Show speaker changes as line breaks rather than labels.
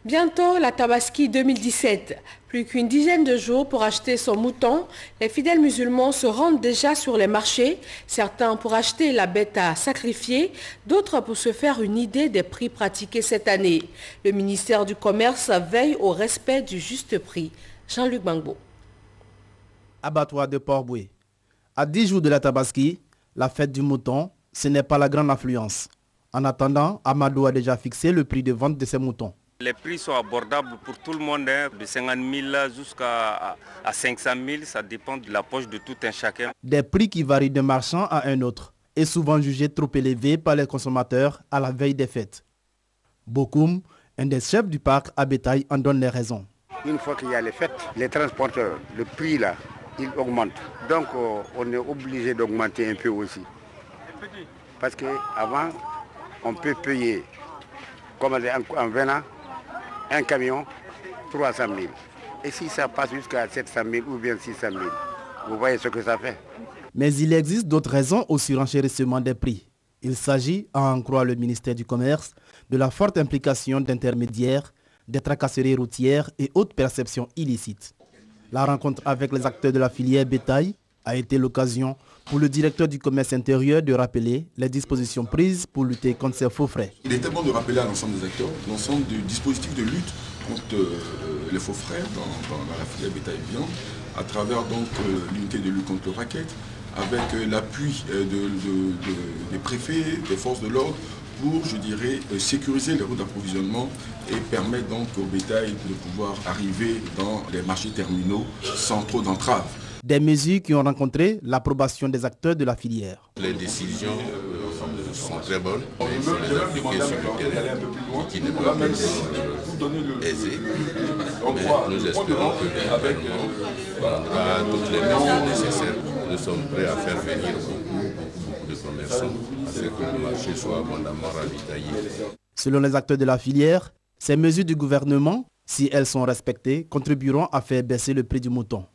Bientôt la Tabaski 2017. Plus qu'une dizaine de jours pour acheter son mouton, les fidèles musulmans se rendent déjà sur les marchés, certains pour acheter la bête à sacrifier, d'autres pour se faire une idée des prix pratiqués cette année. Le ministère du Commerce veille au respect du juste prix. Jean-Luc Bangbo.
Abattoir de Port-Boué. À 10 jours de la Tabaski, la fête du mouton, ce n'est pas la grande affluence. En attendant, Amadou a déjà fixé le prix de vente de ses moutons.
Les prix sont abordables pour tout le monde, de 50 000 jusqu'à 500 000, ça dépend de la poche de tout un chacun.
Des prix qui varient d'un marchand à un autre et souvent jugés trop élevés par les consommateurs à la veille des fêtes. Bokoum, un des chefs du parc à bétail, en donne les raisons.
Une fois qu'il y a les fêtes, les transporteurs, le prix là, il augmente. Donc on est obligé d'augmenter un peu aussi. Parce qu'avant, on peut payer, comme en venant, un camion, 300 000. Et si ça passe jusqu'à 700 000 ou bien 600 000, vous voyez ce que ça fait.
Mais il existe d'autres raisons au surenchérissement des prix. Il s'agit, à en croire le ministère du Commerce, de la forte implication d'intermédiaires, des tracasseries routières et autres perceptions illicites. La rencontre avec les acteurs de la filière bétail a été l'occasion pour le directeur du commerce intérieur de rappeler les dispositions prises pour lutter contre ces faux frais.
Il est tellement de rappeler à l'ensemble des acteurs l'ensemble du dispositif de lutte contre les faux frais dans la filière bétail viande, à travers donc l'unité de lutte contre le racket, avec l'appui des préfets, des forces de l'ordre, pour, je dirais, sécuriser les routes d'approvisionnement et permettre donc au bétail de pouvoir arriver dans les marchés terminaux sans trop d'entraves.
Des mesures qui ont rencontré l'approbation des acteurs de la filière.
Les décisions sont très bonnes, mais il faut les appliquer sur le terrain, qui n'est pas aisé. Mais nous espérons que le gouvernement prendra toutes les mesures nécessaires. Nous sommes prêts à faire venir beaucoup de commerçants afin que le marché soit abondamment ravitaillé.
Selon les acteurs de la filière, ces mesures du gouvernement, si elles sont respectées, contribueront à faire baisser le prix du mouton.